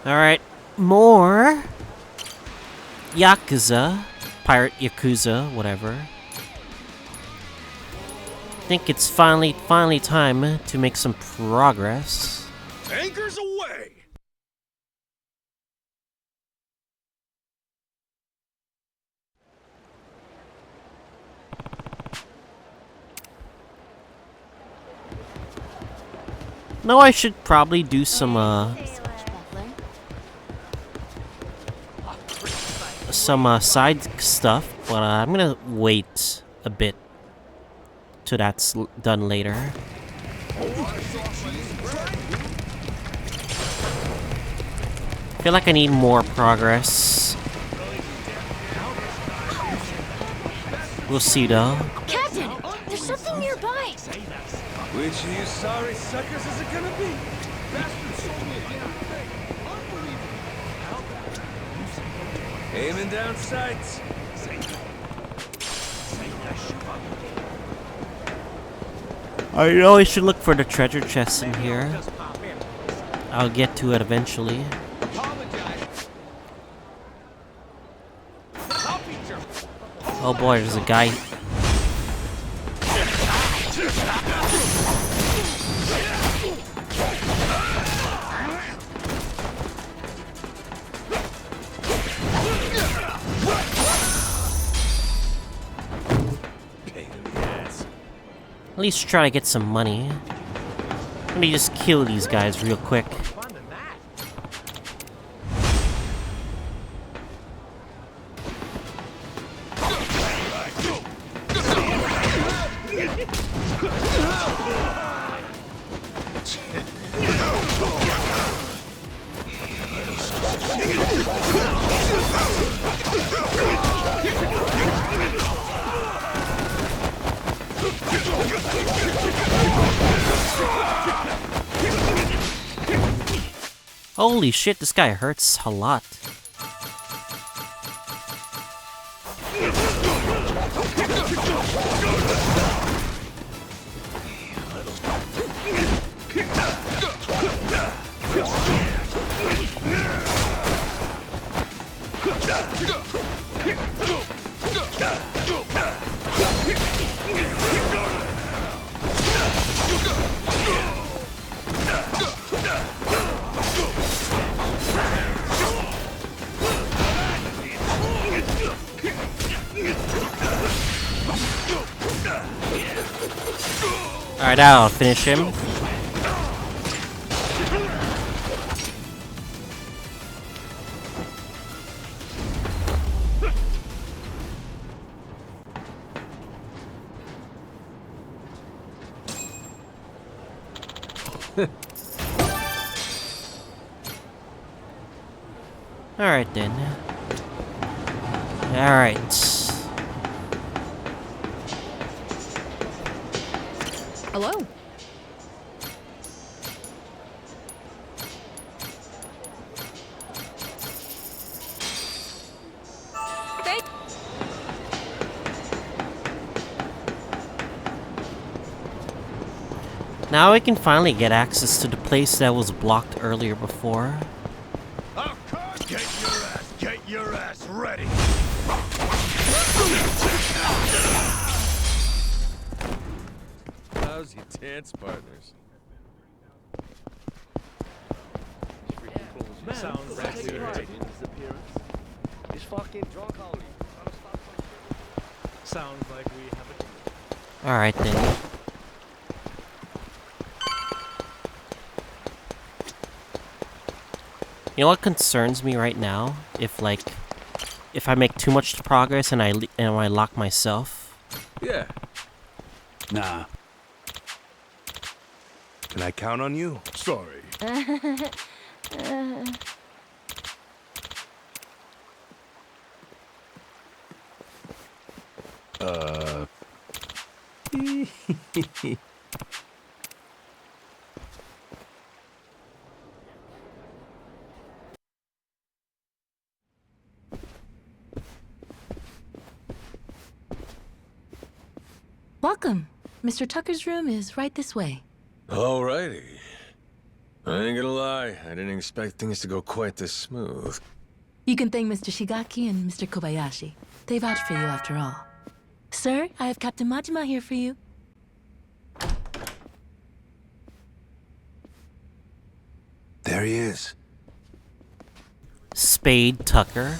Alright, more Yakuza, Pirate Yakuza, whatever. I think it's finally time to make some progress. Anchors away! Now I should probably do some side stuff, but I'm gonna wait a bit till that's done later. I feel like I need more progress. We'll see though. Captain, there's something nearby. Which of you sorry suckers is it gonna be? Aiming down sights. I know I should look for the treasure chests in here. I'll get to it eventually. Oh boy, there's a guy. At least try to get some money. Let me just kill these guys real quick. Holy shit, this guy hurts a lot. Alright, I'll finish him. Alright then. Alright. Hello. Thank. Now I can finally get access to the place that was blocked earlier before. Get your ass ready! How's your dance partners? Sounds like He's fucking drunk already. Sounds like we have a... Alright then. You know what concerns me right now? If I make too much progress and I lock myself. Yeah. Nah. Can I count on you? Sorry. Welcome. Mr. Tucker's room is right this way. Alrighty. I ain't gonna lie, I didn't expect things to go quite this smooth. You can thank Mr. Shigaki and Mr. Kobayashi. They vouched for you after all. Sir, I have Captain Majima here for you. There he is. Spade Tucker.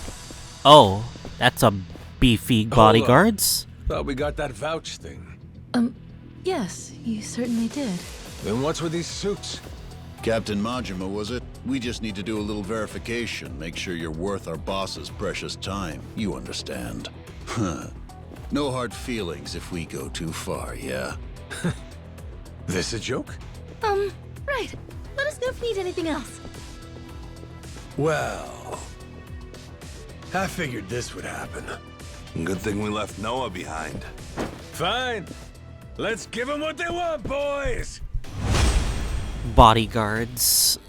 Oh, that's a beefy bodyguards. Thought we got that vouch thing. Yes, you certainly did. Then what's with these suits? Captain Majima, was it? We just need to do a little verification, make sure you're worth our boss's precious time. You understand. Huh. No hard feelings if we go too far, yeah? This a joke? Right. Let us know if you need anything else. Well, I figured this would happen. Good thing we left Noah behind. Fine. Let's give them what they want, boys! Bodyguards.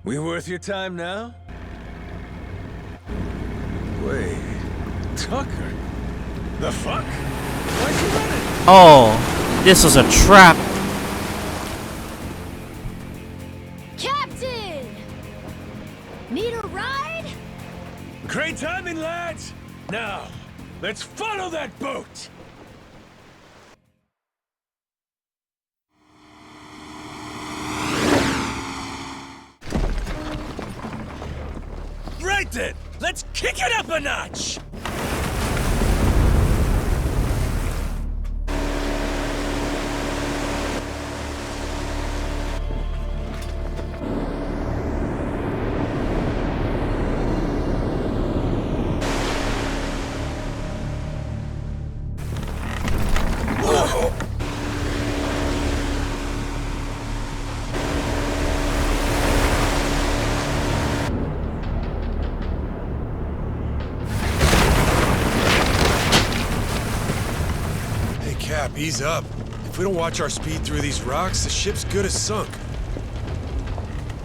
We worth your time now? Wait, Tucker? The fuck? Why'd you run it? Oh, this was a trap. Captain! Need a ride? Great timing, lads! Now, let's follow that boat! Right then! Let's kick it up a notch! Cap, ease up. If we don't watch our speed through these rocks, the ship's good as sunk.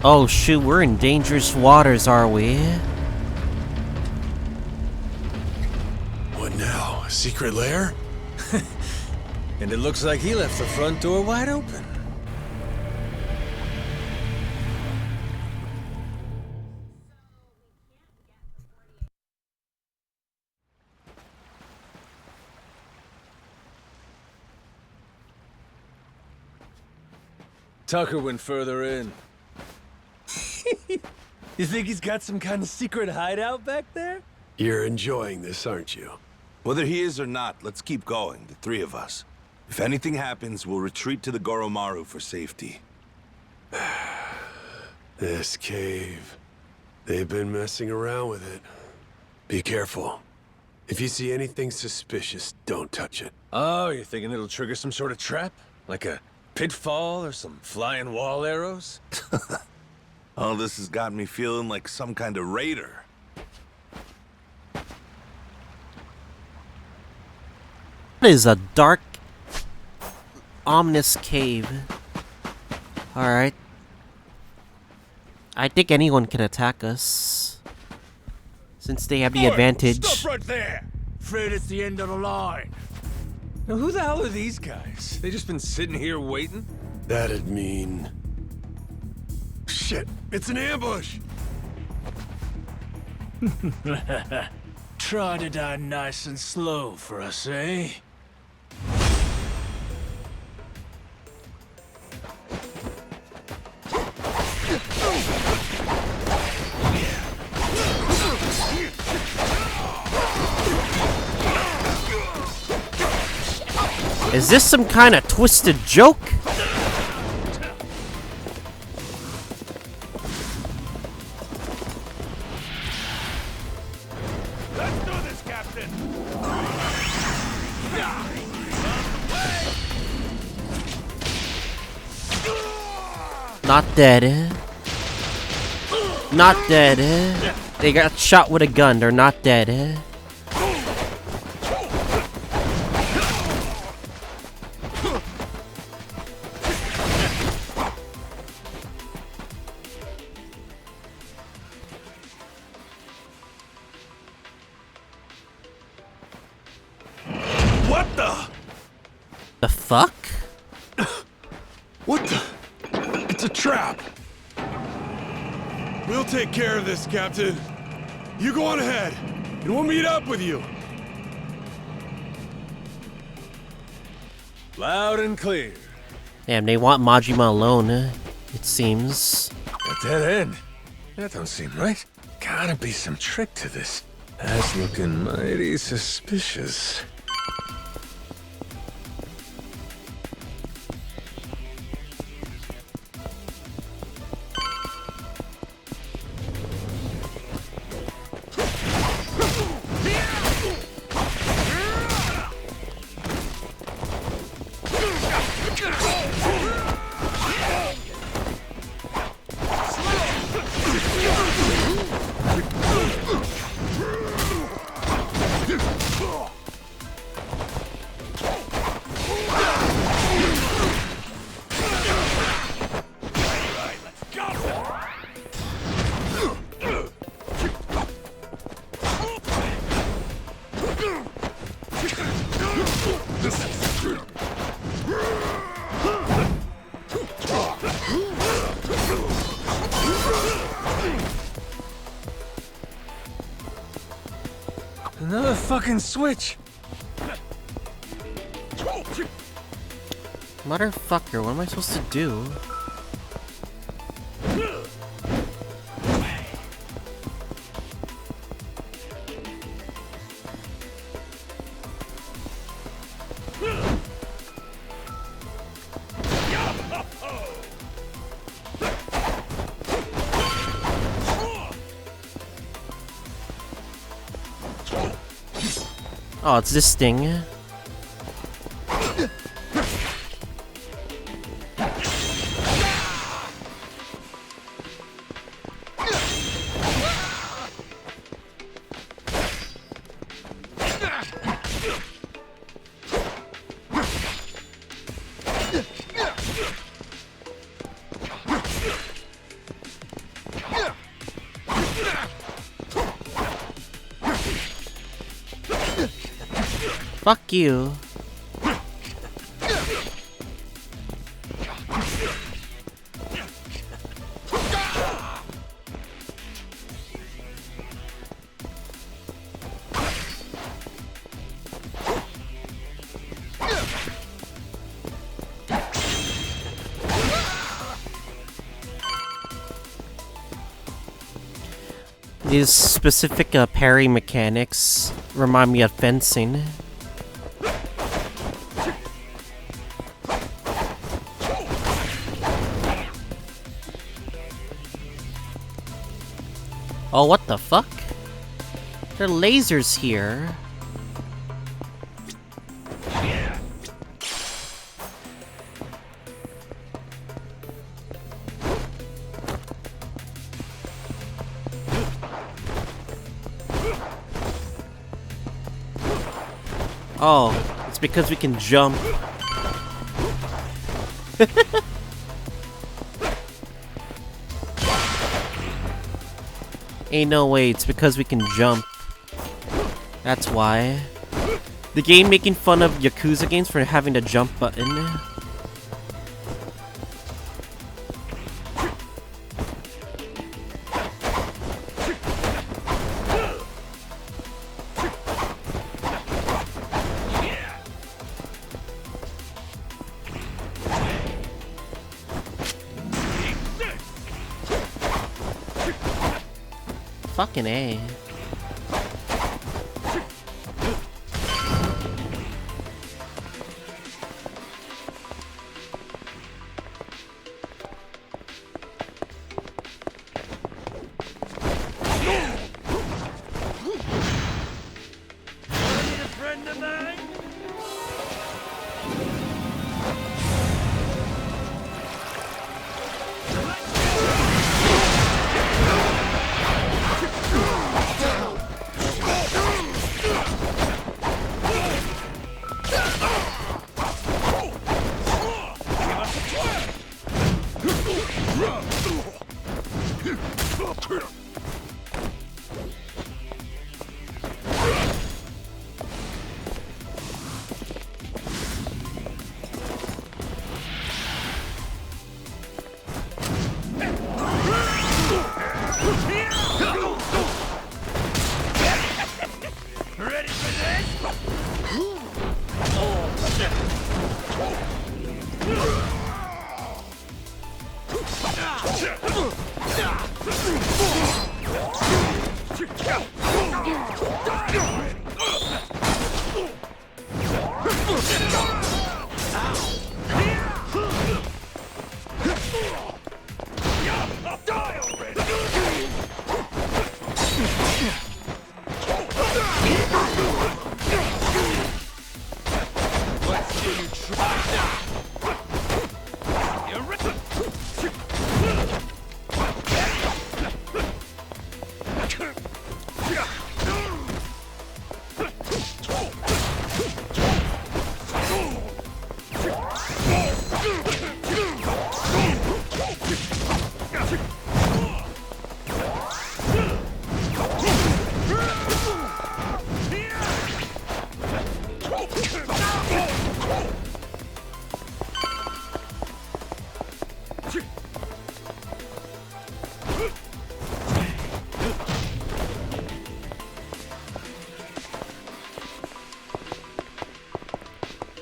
Oh shoot, we're in dangerous waters, are we? What now? A secret lair? And it looks like he left the front door wide open. Tucker went further in. You think he's got some kind of secret hideout back there? You're enjoying this, aren't you? Whether he is or not, let's keep going, the three of us. If anything happens, we'll retreat to the Goromaru for safety. This cave. They've been messing around with it. Be careful. If you see anything suspicious, don't touch it. Oh, you're thinking it'll trigger some sort of trap? Like a pitfall or some flying wall arrows? Oh, this has got me feeling like some kind of raider. It is a dark, ominous cave. Alright. I think anyone can attack us, since they have the advantage. Stop right there! Afraid it's the end of the line. Now, who the hell are these guys? They just been sitting here waiting? That'd mean... Shit! It's an ambush! Try to die nice and slow for us, eh? Is this some kind of twisted joke? Let's do this, Captain! Not dead. Not dead. They got shot with a gun. They're not dead. What the? The fuck? What the? It's a trap. We'll take care of this, Captain. You go on ahead, and we'll meet up with you. Loud and clear. Damn, they want Majima alone, it seems. A dead end. That don't seem right. Gotta be some trick to this. That's looking mighty suspicious. Another fucking switch. Motherfucker, what am I supposed to do? Oh, it's this thing. Fuck you. These specific parry mechanics remind me of fencing. Oh, what the fuck? There are lasers here. Oh, it's because we can jump. Ain't no way, it's because we can jump. That's why. The game making fun of Yakuza games for having the jump button. Fucking A.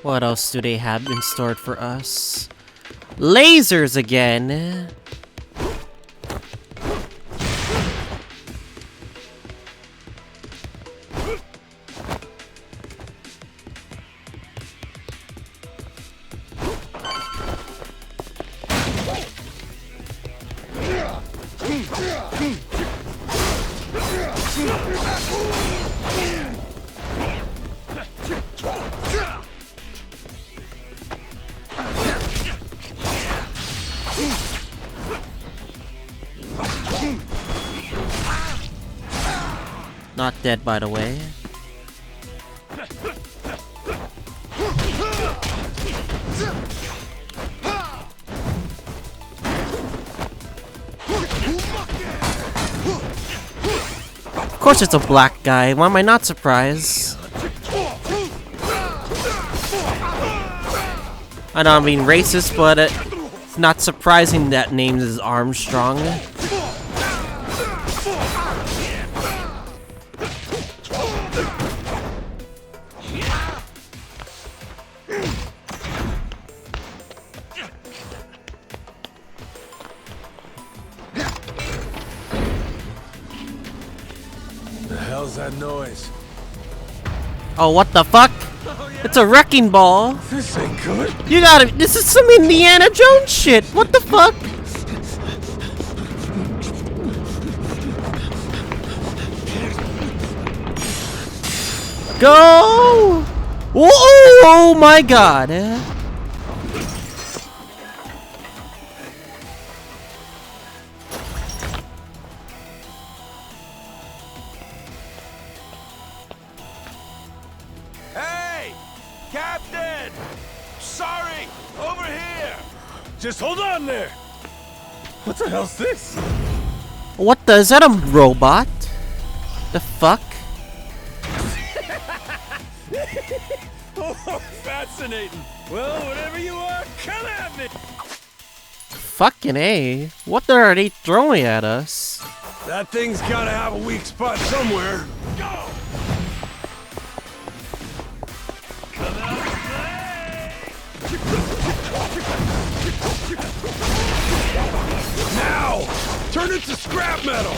What else do they have in store for us? Lasers again! Not dead, by the way. Of course it's a black guy. Why am I not surprised? I know I'm being racist, but it's not surprising that name is Armstrong. The hell's that noise? Oh, what the fuck? It's a wrecking ball. This ain't good. You gotta. This is some Indiana Jones shit. What the fuck? Go! Whoa! Oh my god! Hey! Captain! Sorry! Over here! Just hold on there. What the hell's this? What the? Is that a robot? The fuck? Oh, fascinating. Well, whatever you are, come at me. Fucking A. What are they throwing at us? That thing's gotta have a weak spot somewhere. Go! Now! Turn it to scrap metal!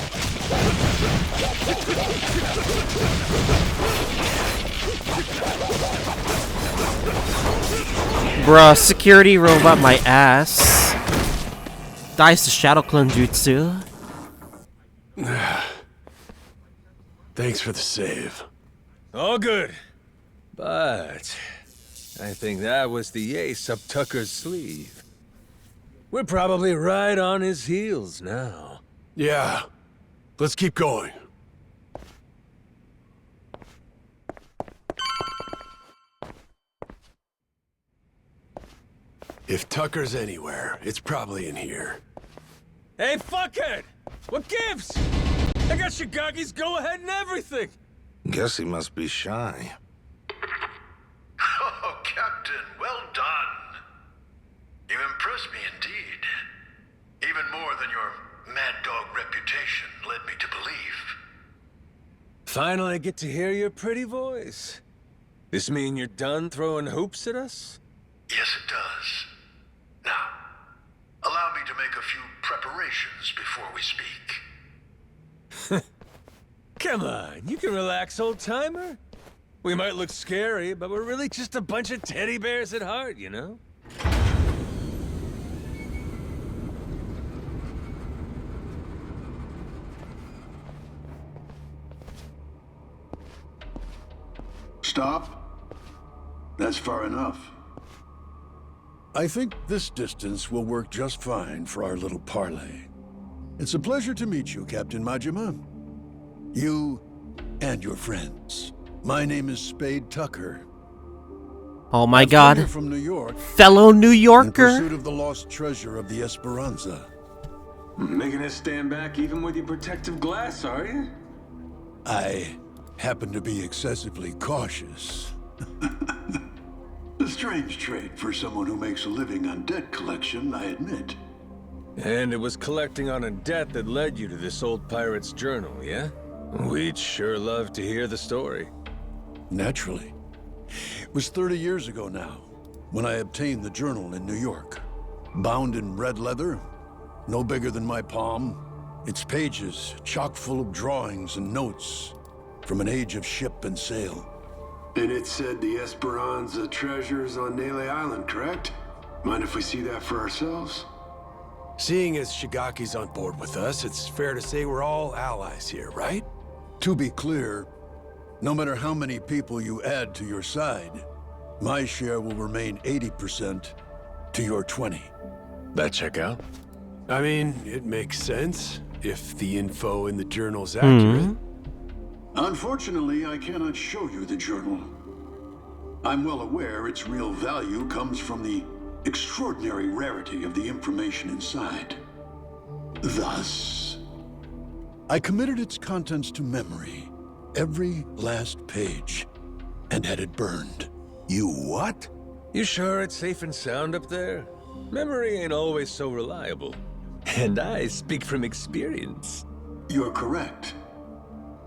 Bruh, security robot my ass. Dies to Shadow Clone Jutsu. Thanks for the save. All good. But I think that was the ace up Tucker's sleeve. We're probably right on his heels now. Yeah. Let's keep going. If Tucker's anywhere, it's probably in here. Hey, fuckhead! What gives? I got Shigaki's go-ahead and everything! Guess he must be shy. Oh, Captain, well done. You impressed me indeed. Even more than your mad dog reputation led me to believe. Finally get to hear your pretty voice. This mean you're done throwing hoops at us? Yes, it does. Now, allow me to make a few preparations before we speak. Come on, you can relax, old-timer. We might look scary, but we're really just a bunch of teddy bears at heart, you know? Stop. That's far enough. I think this distance will work just fine for our little parley. It's a pleasure to meet you, Captain Majima. You and your friends. My name is Spade Tucker. Oh my I've come god. here from New York, Fellow New in Yorker. pursuit of the lost treasure of the Esperanza. Making us stand back even with your protective glass, are you? I happen to be excessively cautious. A strange trait for someone who makes a living on debt collection, I admit. And it was collecting on a debt that led you to this old pirate's journal, yeah? We'd sure love to hear the story. Naturally. It was 30 years ago now, when I obtained the journal in New York. Bound in red leather, no bigger than my palm, its pages chock full of drawings and notes from an age of ship and sail. And it said the Esperanza treasure's on Nele Island, correct? Mind if we see that for ourselves? Seeing as Shigaki's on board with us, it's fair to say we're all allies here, right? To be clear, no matter how many people you add to your side, my share will remain 80% to your 20. That check out? I mean, it makes sense, if the info in the journal's accurate. Unfortunately, I cannot show you the journal. I'm well aware its real value comes from the extraordinary rarity of the information inside. Thus, I committed its contents to memory, every last page, and had it burned. You what? You sure it's safe and sound up there? Memory ain't always so reliable. And I speak from experience. You're correct.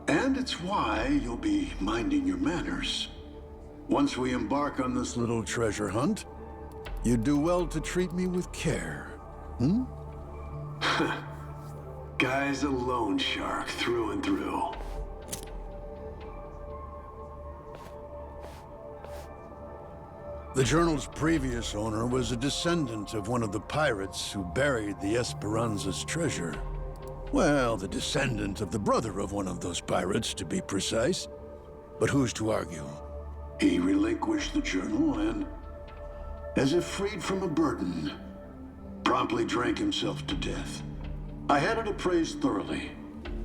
And it's why you'll be minding your manners. Once we embark on this little treasure hunt, you'd do well to treat me with care. Guy's a loan shark through and through. The journal's previous owner was a descendant of one of the pirates who buried the Esperanza's treasure. Well, the descendant of the brother of one of those pirates, to be precise. But who's to argue? He relinquished the journal and, as if freed from a burden, promptly drank himself to death. I had it appraised thoroughly,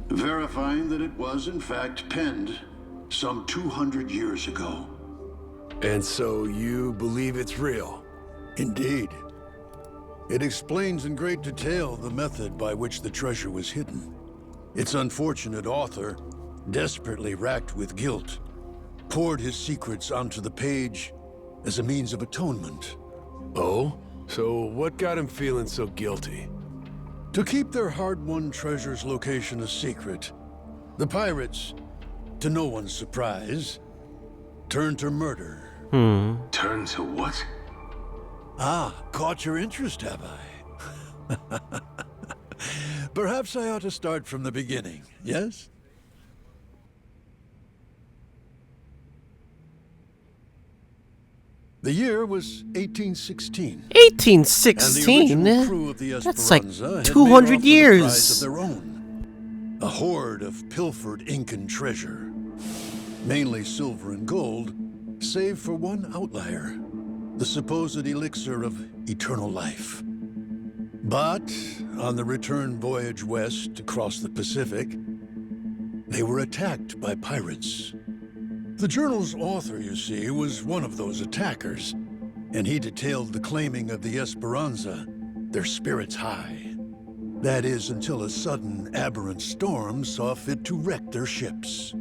verifying that it was in fact penned some 200 years ago. And so you believe it's real? Indeed. It explains in great detail the method by which the treasure was hidden. Its unfortunate author, desperately racked with guilt, poured his secrets onto the page as a means of atonement. Oh? So what got him feeling so guilty? To keep their hard-won treasure's location a secret, the pirates, to no one's surprise, turned to murder. Turn to what? Ah, caught your interest, have I? Perhaps I ought to start from the beginning, yes? The year was 1816. 1816? And the original crew of the That's like Esperanza had 200 made off with a prize years. of their own. A hoard of pilfered Incan treasure. Mainly silver and gold, save for one outlier. The supposed elixir of eternal life. But on the return voyage west across the Pacific, they were attacked by pirates. The journal's author, you see, was one of those attackers, and he detailed the claiming of the Esperanza, their spirits high. That is, until a sudden, aberrant storm saw fit to wreck their ships.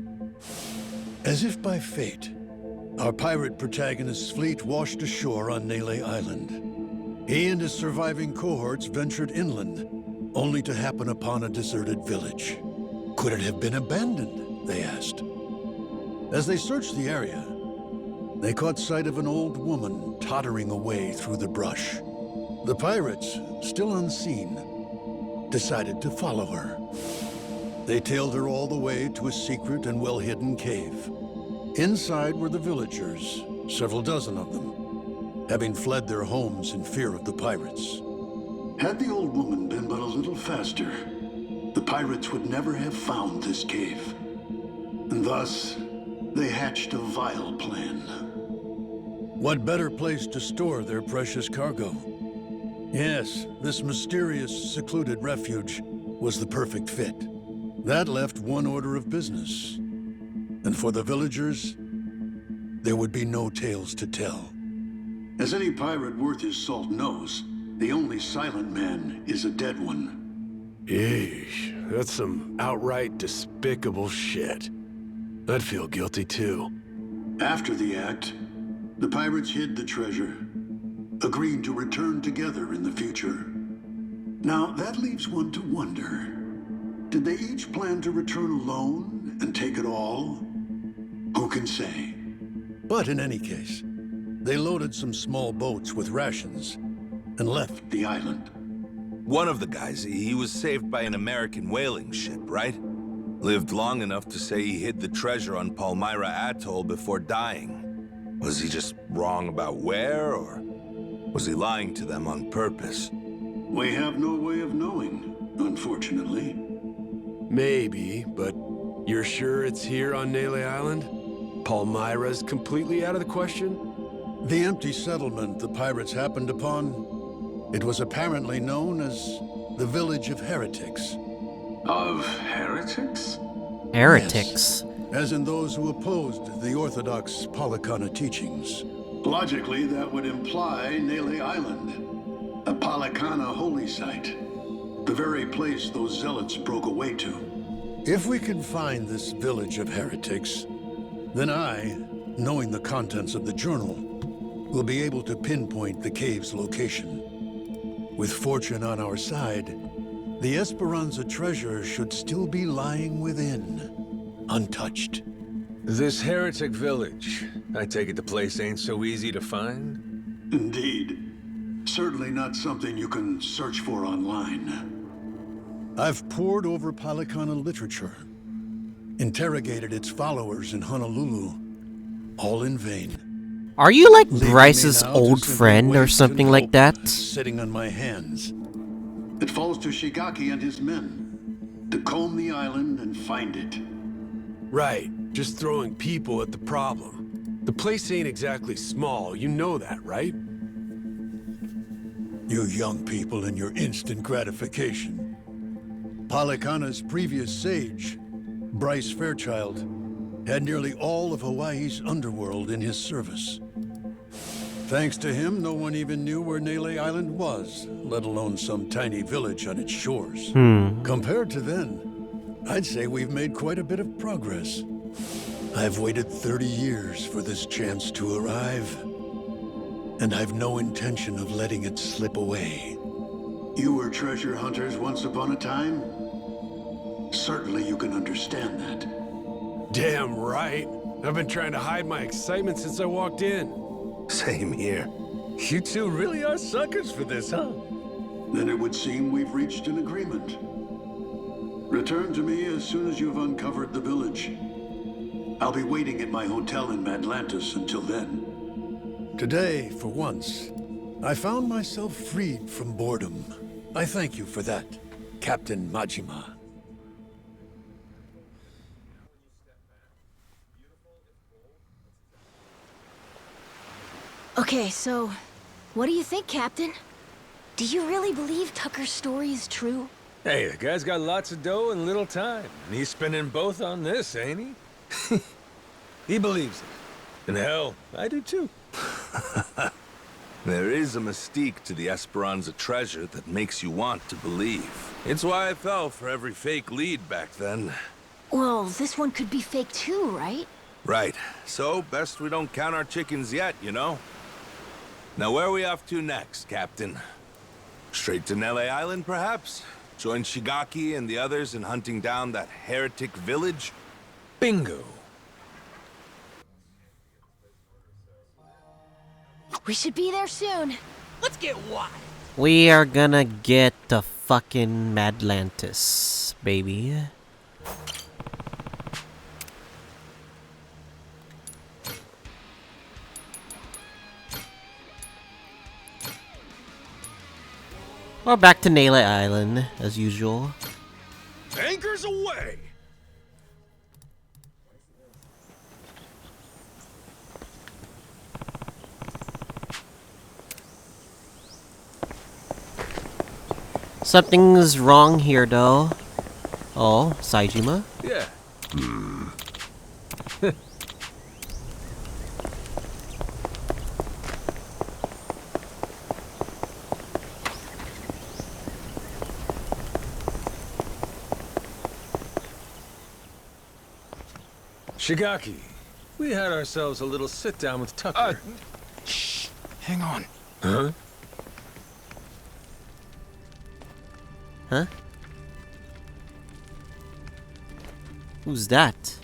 As if by fate, our pirate protagonist's fleet washed ashore on Nele Island. He and his surviving cohorts ventured inland, only to happen upon a deserted village. Could it have been abandoned, they asked. As they searched the area, they caught sight of an old woman tottering away through the brush. The pirates, still unseen, decided to follow her. They tailed her all the way to a secret and well-hidden cave. Inside were the villagers, several dozen of them, having fled their homes in fear of the pirates. Had the old woman been but a little faster, the pirates would never have found this cave. And thus, they hatched a vile plan. What better place to store their precious cargo? Yes, this mysterious, secluded refuge was the perfect fit. That left one order of business. And for the villagers, there would be no tales to tell. As any pirate worth his salt knows, the only silent man is a dead one. Yeesh, that's some outright despicable shit. I'd feel guilty too. After the act, the pirates hid the treasure, agreeing to return together in the future. Now, that leaves one to wonder. Did they each plan to return alone and take it all? Who can say? But in any case, they loaded some small boats with rations and left The island. One of the guys, he was saved by an American whaling ship, right? Lived long enough to say he hid the treasure on Palmyra Atoll before dying. Was he just wrong about where, or was he lying to them on purpose? We have no way of knowing, unfortunately. Maybe, but you're sure it's here on Nele Island? Palmyra's completely out of the question? the empty settlement the pirates happened upon. It was apparently known as the Village of Heretics. Of heretics? Heretics. Yes, as in those who opposed the orthodox Polycana teachings. Logically, that would imply Nele Island, a Polycana holy site. The very place those zealots broke away to. If we can find this Village of Heretics, then I, knowing the contents of the journal, will be able to pinpoint the cave's location. With fortune on our side, the Esperanza treasure should still be lying within, untouched. This heretic village, I take it the place ain't so easy to find? Indeed. Certainly not something you can search for online. I've pored over Polycana literature, interrogated its followers in Honolulu, all in vain. Are you like Leaving me Bryce's now to old simply friend or wait something and like hope, that? sitting on my hands. It falls to Shigaki and his men to comb the island and find it. Right, just throwing people at the problem. The place ain't exactly small, you know that, right? You young people and your instant gratification. Polycana's previous sage, Bryce Fairchild, had nearly all of Hawaii's underworld in his service. Thanks to him, no one even knew where Nele Island was, let alone some tiny village on its shores. Compared to then, I'd say we've made quite a bit of progress. I've waited 30 years for this chance to arrive, and I've no intention of letting it slip away. You were treasure hunters once upon a time? Certainly you can understand that. Damn right. I've been trying to hide my excitement since I walked in. Same here. You two really are suckers for this, huh? Then it would seem we've reached an agreement. Return to me as soon as you've uncovered the village. I'll be waiting at my hotel in Madlantis until then. Today, for once, I found myself freed from boredom. I thank you for that, Captain Majima. Okay, so what do you think, Captain? Do you really believe Tucker's story is true? Hey, the guy's got lots of dough and little time, and he's spending both on this, ain't he? He believes it. And hell, I do too. There is a mystique to the Esperanza treasure that makes you want to believe. It's why I fell for every fake lead back then. Well, this one could be fake too, right? Right. So, best we don't count our chickens yet, you know? Now, where are we off to next, Captain? Straight to Nele Island, perhaps? Join Shigaki and the others in hunting down that heretic village? Bingo. We should be there soon. Let's get wild. We are gonna get the fucking Madlantis, baby. We're back to Naylor Island, as usual. Anchors away! Something's wrong here, though. Oh, Saijima? Yeah. Shigaki, we had ourselves a little sit-down with Tucker. Shh. Hang on. Huh? Huh? Who's that?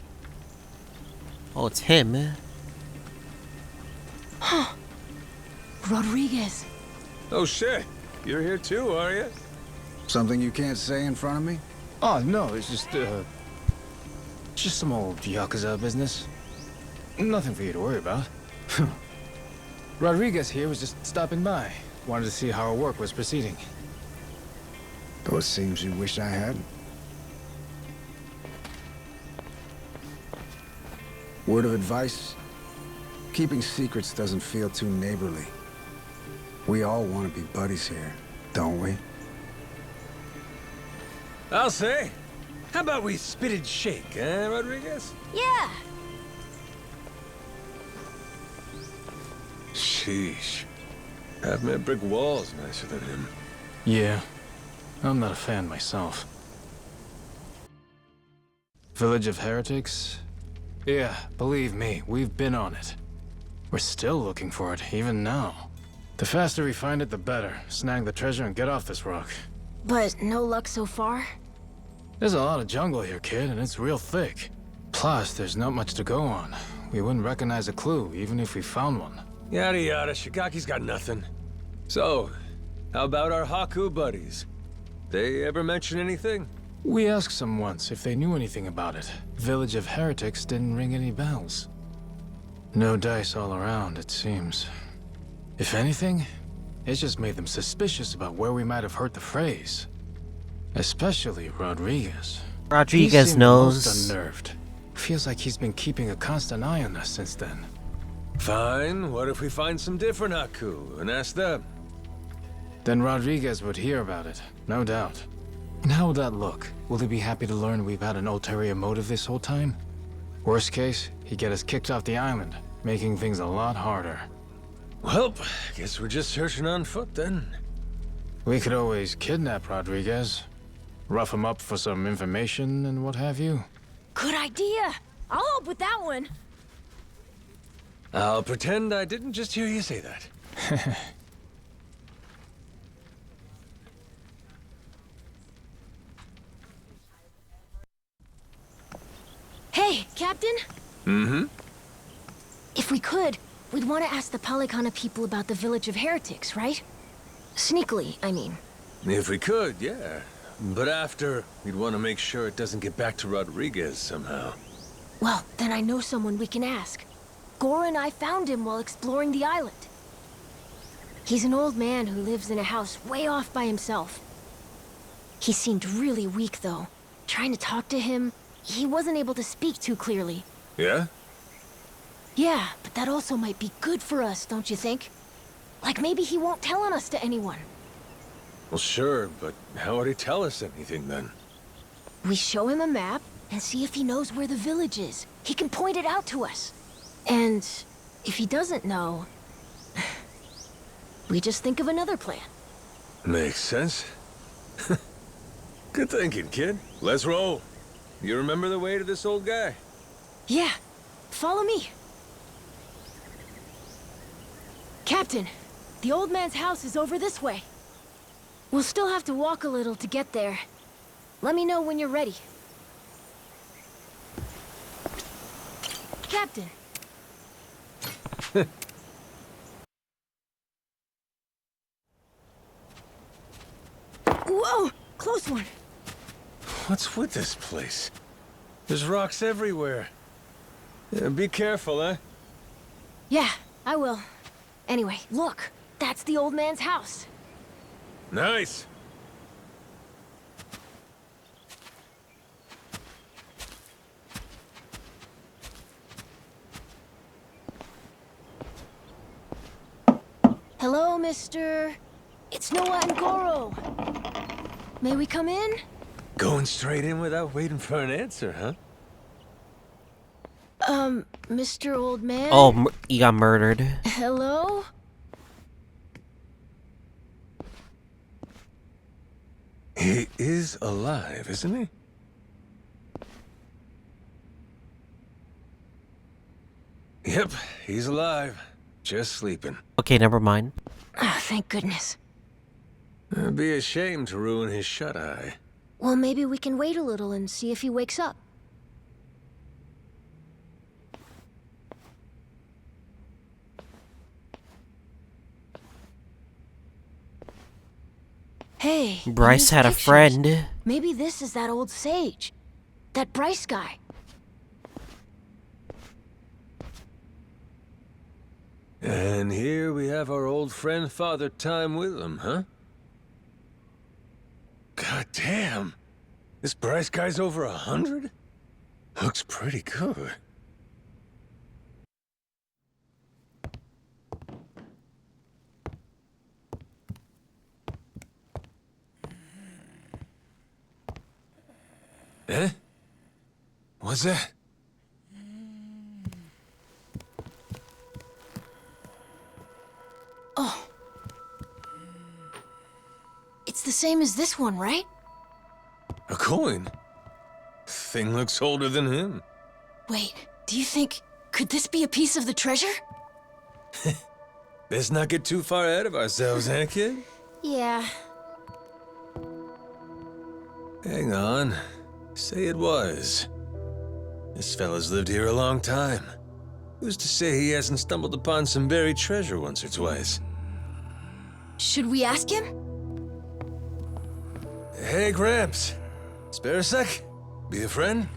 Oh, it's him. Rodriguez. Oh shit, you're here too, are you? Something you can't say in front of me? Oh, no, it's just some old Yakuza business. Nothing for you to worry about. Rodriguez here was just stopping by. Wanted to see how our work was proceeding. Though it seems you wish I hadn't. Word of advice? Keeping secrets doesn't feel too neighborly. We all want to be buddies here, don't we? I'll say. How about we spit and shake, eh, Rodriguez? Yeah. Sheesh. I've met brick walls nicer than him. Yeah. I'm not a fan myself. Village of Heretics? Yeah, believe me, we've been on it. We're still looking for it, even now. The faster we find it, the better. Snag the treasure and get off this rock. But no luck so far? There's a lot of jungle here, kid, and it's real thick. Plus, there's not much to go on. We wouldn't recognize a clue, even if we found one. Yada yada, Shigaki's got nothing. So, how about our Haku buddies? They ever mention anything? We asked them once if they knew anything about it. Village of Heretics didn't ring any bells. No dice all around, it seems. If anything, it just made them suspicious about where we might have heard the phrase. Especially Rodriguez. Rodriguez He seemed knows. most unnerved. Feels like he's been keeping a constant eye on us since then. Fine, what if we find some different Haku and ask them? Then Rodriguez would hear about it, no doubt. And how would that look? Will he be happy to learn we've had an ulterior motive this whole time? Worst case, he'd get us kicked off the island, making things a lot harder. Well, guess we're just searching on foot then. We could always kidnap Rodriguez, rough him up for some information and what have you. Good idea. I'll help with that one. I'll pretend I didn't just hear you say that. Hey, Captain? Mm-hmm. If we could, we'd want to ask the Palikana people about the Village of Heretics, right? Sneakily, I mean. If we could, yeah. But after, we'd want to make sure it doesn't get back to Rodriguez somehow. Well, then I know someone we can ask. Gora and I found him while exploring the island. He's an old man who lives in a house way off by himself. He seemed really weak, though. Trying to talk to him, he wasn't able to speak too clearly. Yeah? Yeah, but that also might be good for us, don't you think? Like maybe he won't tell on us to anyone. Well, sure, but how would he tell us anything then? We show him a map and see if he knows where the village is. He can point it out to us. And if he doesn't know, we just think of another plan. Makes sense. Good thinking, kid. Let's roll. You remember the way to this old guy? Yeah, follow me. Captain, the old man's house is over this way. We'll still have to walk a little to get there. Let me know when you're ready. Captain. this one. What's with this place? There's rocks everywhere. Yeah, be careful, huh? Yeah, I will. Anyway, look. That's the old man's house. Nice. Hello, mister. It's Noah and Goro. May we come in? Going straight in without waiting for an answer, huh? Mr. Old Man? Oh, he got murdered. Hello? He is alive, isn't he? Yep, he's alive. Just sleeping. Okay, never mind. Ah, thank goodness. It'd be a shame to ruin his shut-eye. Well, maybe we can wait a little and see if he wakes up. Hey, Bryce these had a pictures. friend. Maybe this is that old sage. That Bryce guy. And here we have our old friend Father Time with him, huh? God damn. This Bryce guy's over 100? Looks pretty good. Eh? What's that? Oh. It's the same as this one, right? A coin? Thing looks older than him. Wait, do you think... could this be a piece of the treasure? Let's not get too far ahead of ourselves, eh, kid? Yeah. Hang on. Say it was. This fella's lived here a long time. Who's to say he hasn't stumbled upon some buried treasure once or twice? Should we ask him? Hey, Gramps. Spare a sec? Be a friend?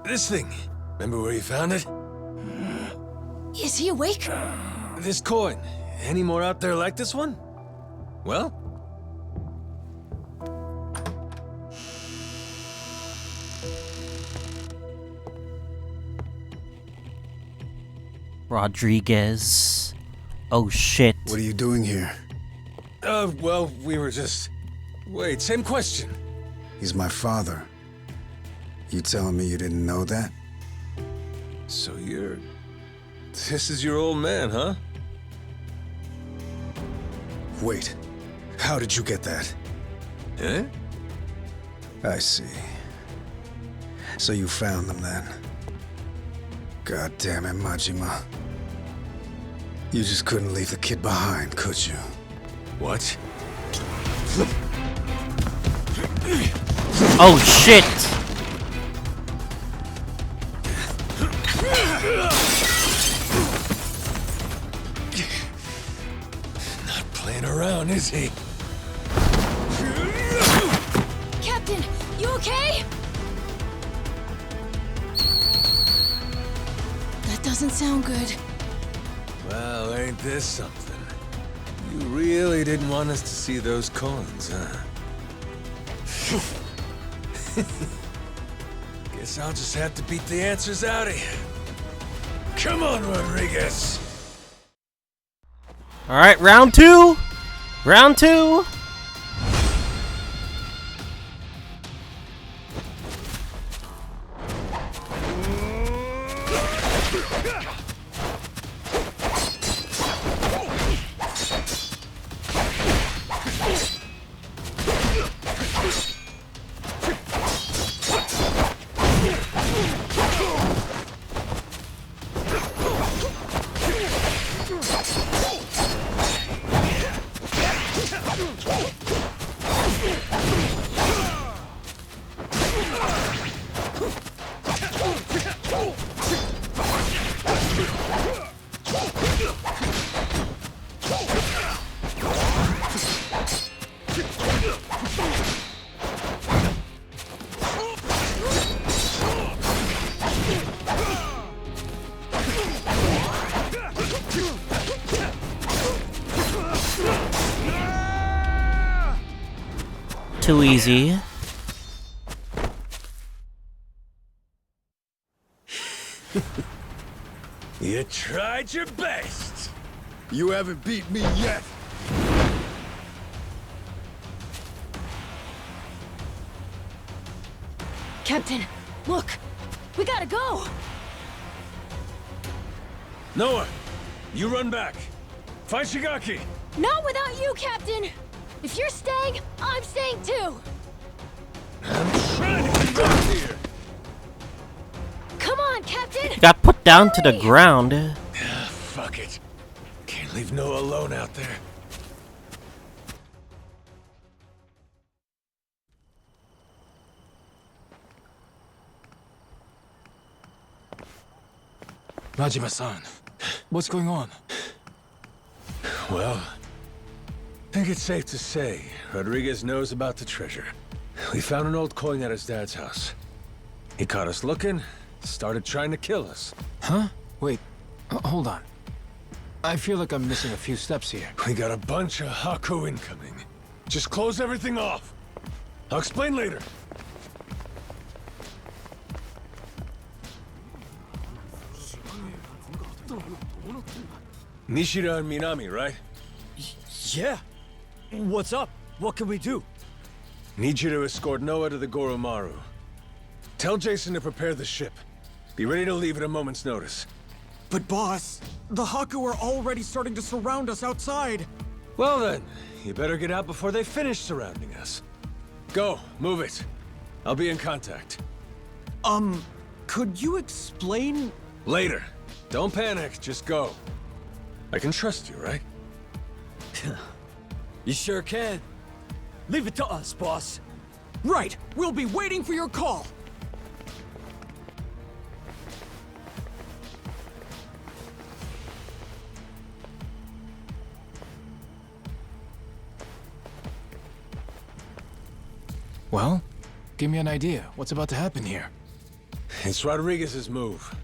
This thing. Remember where you found it? Is he awake? This coin. Any more out there like this one? Well? Rodriguez. Oh shit. What are you doing here? Well, we were just... Wait, same question. He's my father. You telling me you didn't know that? So you're... This is your old man, huh? Wait. How did you get that? Eh? I see. So you found them then? God damn it, Majima. You just couldn't leave the kid behind, could you? What? Oh shit! Not playing around, is he? Captain, you okay? That doesn't sound good. Well, ain't this something? You really didn't want us to see those coins, huh? Guess I'll just have to beat the answers out of you. Come on, Rodriguez! Alright, round two! Round two! too easy. You tried your best. You haven't beat me yet. Captain, look! We gotta go! Noah, you run back. Find Shigaki. Not without you, Captain! If you're staying, I'm staying too! I'm trying to get out here. Come on, Captain! Got put down to the ground. Fuck it. Can't leave Noah alone out there. Majima-san, what's going on? Well, I think it's safe to say Rodriguez knows about the treasure. We found an old coin at his dad's house. He caught us looking, started trying to kill us. Huh? Wait, hold on. I feel like I'm missing a few steps here. We got a bunch of Haku incoming. Just close everything off. I'll explain later. Nishida and Minami, right? Yeah. What's up? What can we do? Need you to escort Noah to the Goromaru. Tell Jason to prepare the ship. Be ready to leave at a moment's notice. But boss, the Haku are already starting to surround us outside. Well then, you better get out before they finish surrounding us. Go, move it. I'll be in contact. Could you explain? Later. Don't panic, just go. I can trust you, right? You sure can. Leave it to us, boss. Right, we'll be waiting for your call. Well, give me an idea. What's about to happen here? It's Rodriguez's move.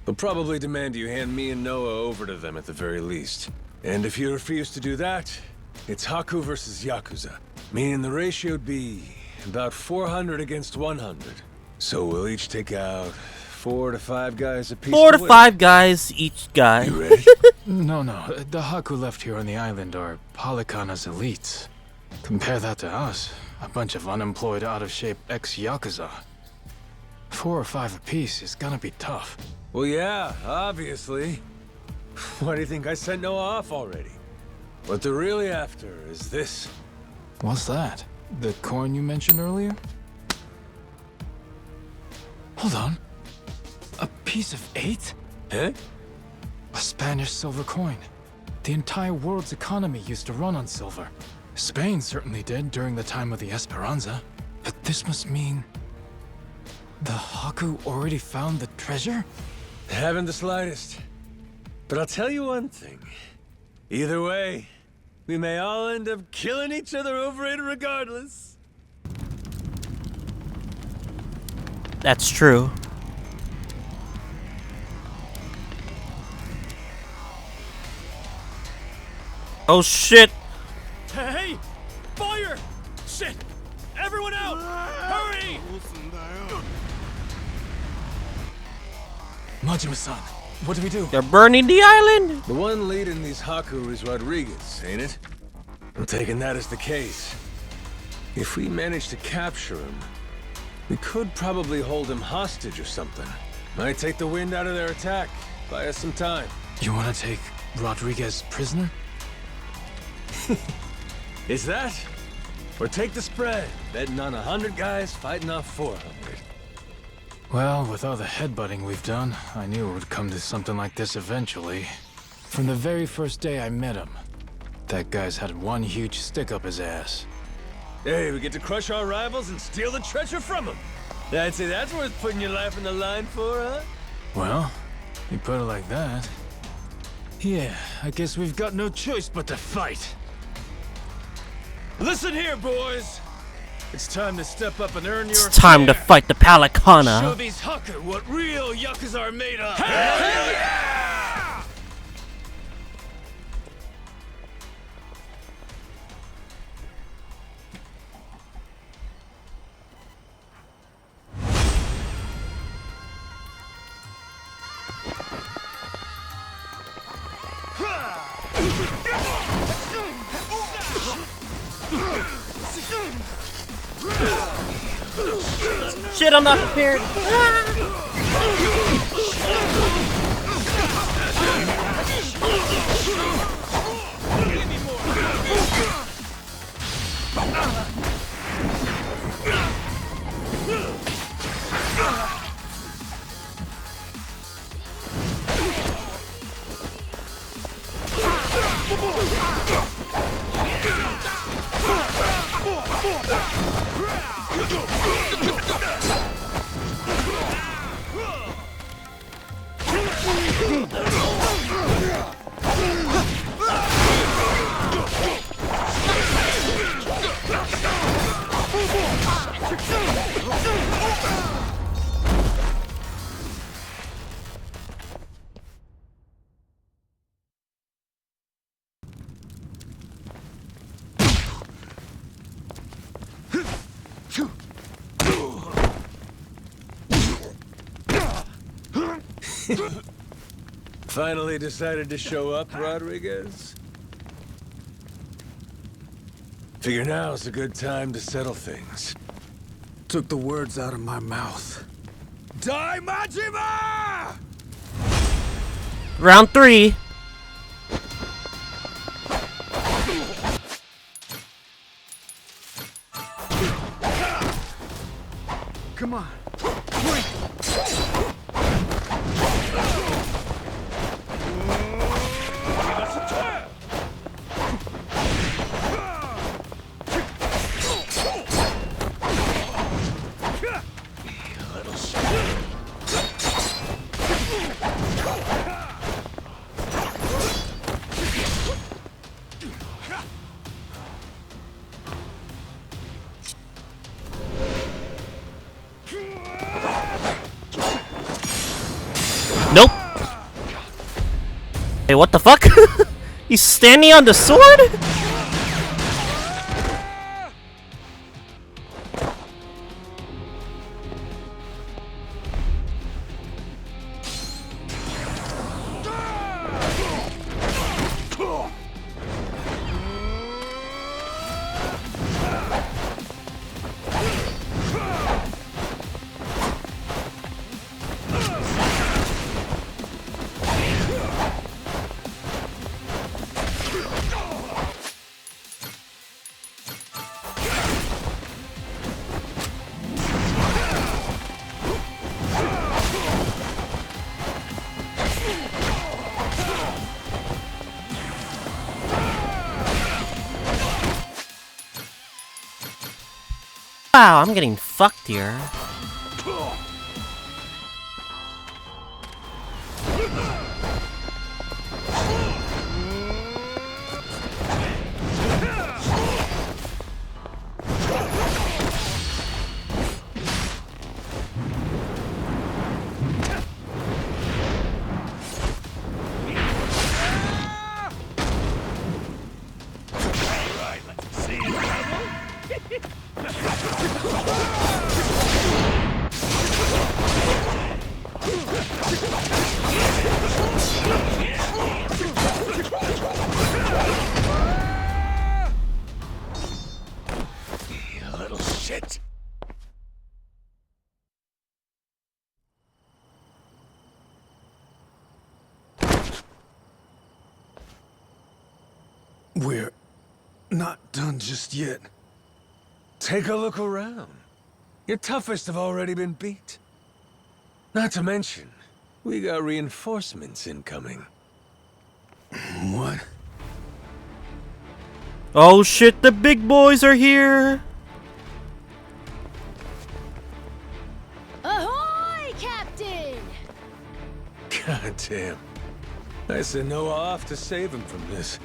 They'll probably demand you hand me and Noah over to them at the very least. And if you refuse to do that, it's Haku versus Yakuza. Meaning the ratio'd be about 400 against 100. So we'll each take out 4 to 5 guys apiece. 4 to 5 guys each guy. You ready? No, the Haku left here on the island are Polycana's elites. Compare that to us, a bunch of unemployed, out-of-shape ex-Yakuza. 4 or 5 apiece is gonna be tough. Well, yeah, obviously. Why do you think I sent Noah off already? What they're really after is this. What's that? The coin you mentioned earlier? Hold on. A piece of 8? Huh? A Spanish silver coin. The entire world's economy used to run on silver. Spain certainly did during the time of the Esperanza. But this must mean... the Haku already found the treasure? Haven't the slightest. But I'll tell you one thing. Either way, we may all end up killing each other over it regardless. That's true. Oh shit! Hey! Fire! Shit! Everyone out! Hurry! Majima-san, what do we do? They're burning the island! The one leading these Haku is Rodriguez, ain't it? I'm taking that as the case. If we manage to capture him, we could probably hold him hostage or something. Might take the wind out of their attack, buy us some time. You want to take Rodriguez prisoner? Is that? Or take the spread, betting on 100 guys fighting off 400. Well, with all the headbutting we've done, I knew it would come to something like this eventually. From the very first day I met him, that guy's had one huge stick up his ass. Hey, we get to crush our rivals and steal the treasure from them. I'd say that's worth putting your life on the line for, huh? Well, you put it like that. Yeah, I guess we've got no choice but to fight. Listen here, boys! It's time to step up and earn your It's time to share. fight the Palicana. Show these Haku what real Yakuza are made of! Hell yeah! Shit, I'm not prepared. Finally decided to show up, Rodriguez? Figure now's a good time to settle things. Took the words out of my mouth. Die, Majima! Round 3. Come on. Nope. Hey, what the fuck? He's standing on the sword? Wow, I'm getting fucked here. We're not done just yet. Take a look around. Your toughest have already been beat. Not to mention, we got reinforcements incoming. What? Oh shit, the big boys are here! Ahoy, Captain! God damn. I sent Noah off to save him from this.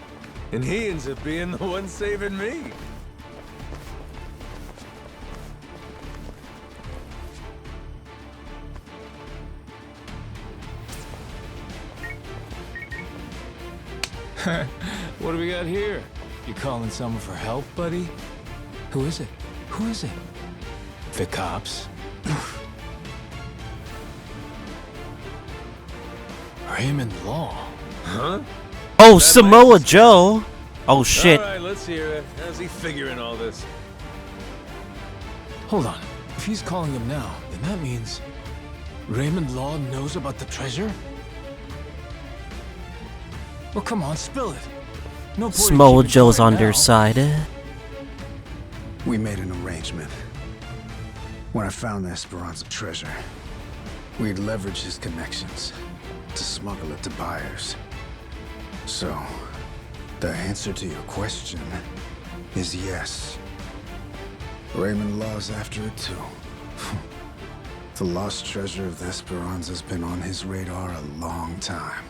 And he ends up being the one saving me. What do we got here? You calling someone for help, buddy? Who is it? Who is it? The cops? Raymond Law? Huh? Oh, That Samoa might- Joe. Oh shit. All right, let's hear it. How's he figuring all this? Hold on. If he's calling him now, then that means Raymond Law knows about the treasure? Well, come on, spill it. No point in Samoa keeping Joe's quiet on now. their side. We made an arrangement. When I found the Esperanza treasure, we'd leverage his connections to smuggle it to buyers. So, the answer to your question is yes. Raymond Law's after it too. The lost treasure of the Esperanza's been on his radar a long time.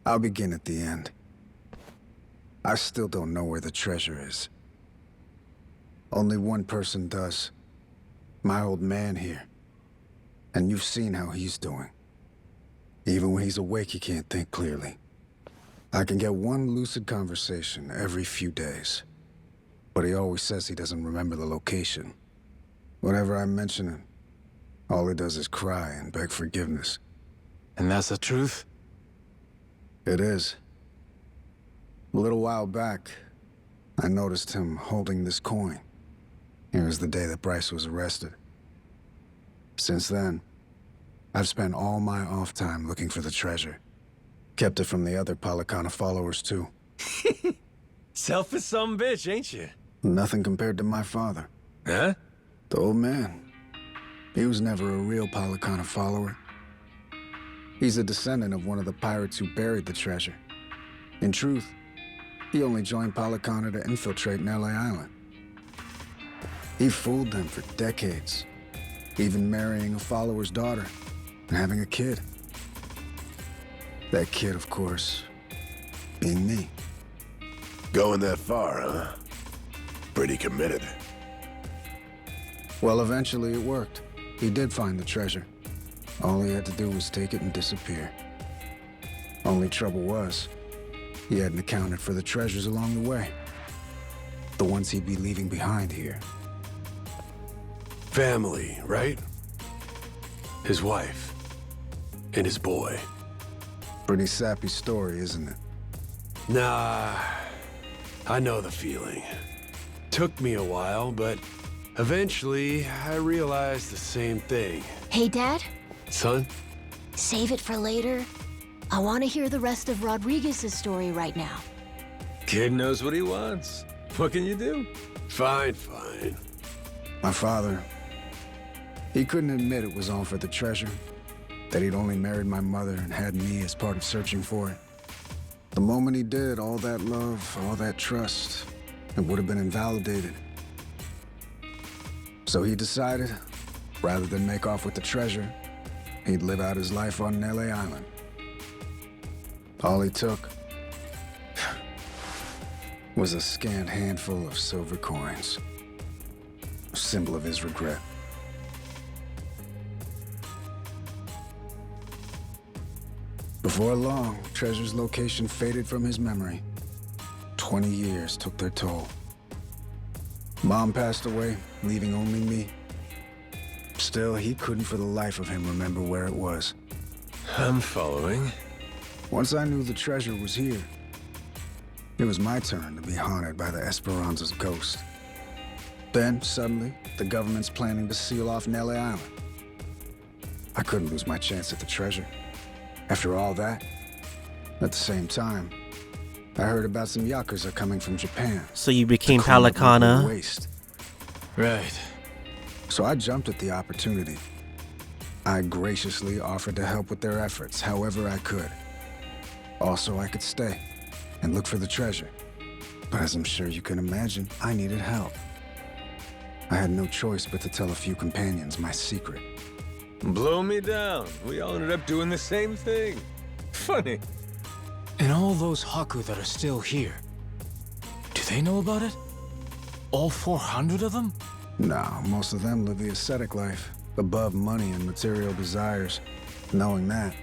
I'll begin at the end. I still don't know where the treasure is. Only one person does. My old man here. And you've seen how he's doing. Even when he's awake, he can't think clearly. I can get one lucid conversation every few days. But he always says he doesn't remember the location. Whenever I mention it, all he does is cry and beg forgiveness. And that's the truth? It is. A little while back, I noticed him holding this coin. It was the day that Bryce was arrested. Since then, I've spent all my off time looking for the treasure. Kept it from the other Palicana followers, too. Selfish some bitch, ain't you? Nothing compared to my father. Huh? The old man. He was never a real Palicana follower. He's a descendant of one of the pirates who buried the treasure. In truth, he only joined Palicana to infiltrate Nelly Island. He fooled them for decades, even marrying a follower's daughter and having a kid. That kid, of course, being me. Going that far, huh? Pretty committed. Well, eventually it worked. He did find the treasure. All he had to do was take it and disappear. Only trouble was, he hadn't accounted for the treasures along the way. The ones he'd be leaving behind here. Family, right? His wife. And his boy. Pretty sappy story, isn't it? Nah, I know the feeling. Took me a while, but eventually I realized the same thing. Hey, Dad? Son? Save it for later. I want to hear the rest of Rodriguez's story right now. Kid knows what he wants. What can you do? Fine, fine. My father, he couldn't admit it was all for the treasure. That he'd only married my mother and had me as part of searching for it. The moment he did, all that love, all that trust, it would have been invalidated. So he decided, rather than make off with the treasure, he'd live out his life on Nelly Island. All he took was a scant handful of silver coins, a symbol of his regret. Before long, Treasure's location faded from his memory. 20 years took their toll. Mom passed away, leaving only me. Still, he couldn't for the life of him remember where it was. I'm following. Once I knew the treasure was here, it was my turn to be haunted by the Esperanza's ghost. Then, suddenly, the government's planning to seal off Nelly Island. I couldn't lose my chance at the treasure. After all that, at the same time, I heard about some Yakuza coming from Japan. So you became to clean up nuclear Palicana. waste. Right. So I jumped at the opportunity. I graciously offered to help with their efforts however I could. Also, I could stay and look for the treasure. But as I'm sure you can imagine, I needed help. I had no choice but to tell a few companions my secret. Blow me down. We all ended up doing the same thing. Funny. And all those Haku that are still here, do they know about it? All 400 of them? No, most of them live the ascetic life, above money and material desires. Knowing that,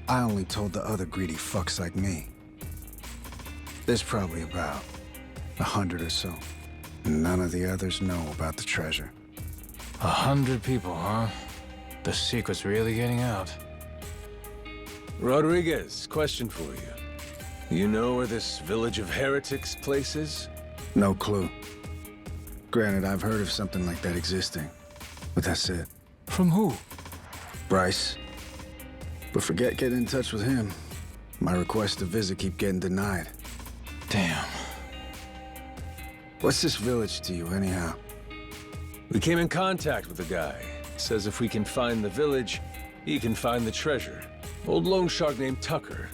I only told the other greedy fucks like me. There's probably about 100 or so. None of the others know about the treasure. 100 people, huh? The secret's really getting out. Rodriguez, question for you. You know where this village of heretics place is? No clue. Granted, I've heard of something like that existing, but that's it. From who? Bryce. But forget getting in touch with him. My requests to visit keep getting denied. Damn. What's this village to you, anyhow? We came in contact with the guy. Says if we can find the village, he can find the treasure. Old loan shark named Tucker.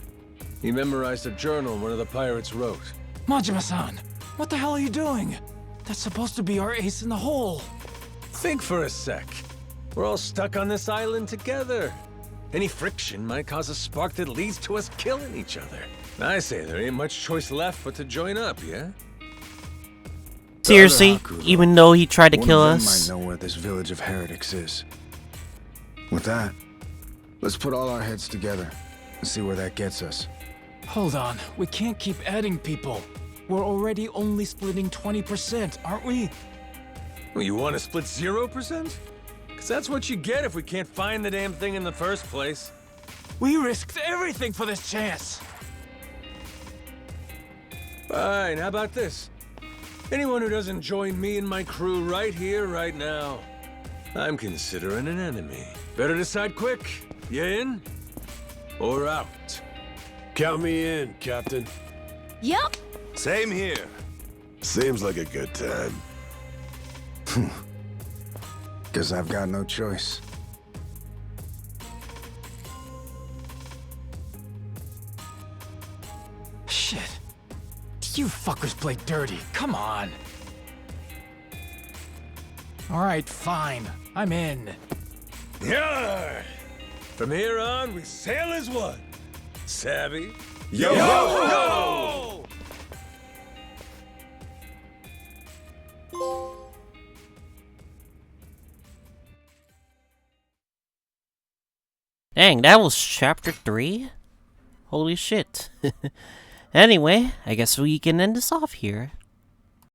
He memorized a journal one of the pirates wrote. Majima-san, what the hell are you doing? That's supposed to be our ace in the hole. Think for a sec. We're all stuck on this island together. Any friction might cause a spark that leads to us killing each other. I say there ain't much choice left but to join up, yeah? Seriously, even though he tried to kill One of us. them might know where this village of heretics is. With that, let's put all our heads together and see where that gets us. Hold on, we can't keep adding people. We're already only splitting 20%, aren't we? Well, you want to split 0%? Because that's what you get if we can't find the damn thing in the first place. We risked everything for this chance. Fine, how about this? Anyone who doesn't join me and my crew right here, right now, I'm considering an enemy. Better decide quick. You in? Or out? Count me in, Captain. Yup. Same here. Seems like a good time. Guess I've got no choice. Shit. You fuckers play dirty. Come on. All right, fine. I'm in. Yeah. From here on, we sail as one. Savvy? Yo! Yo! Dang, that was chapter 3? Holy shit. Anyway, I guess we can end this off here.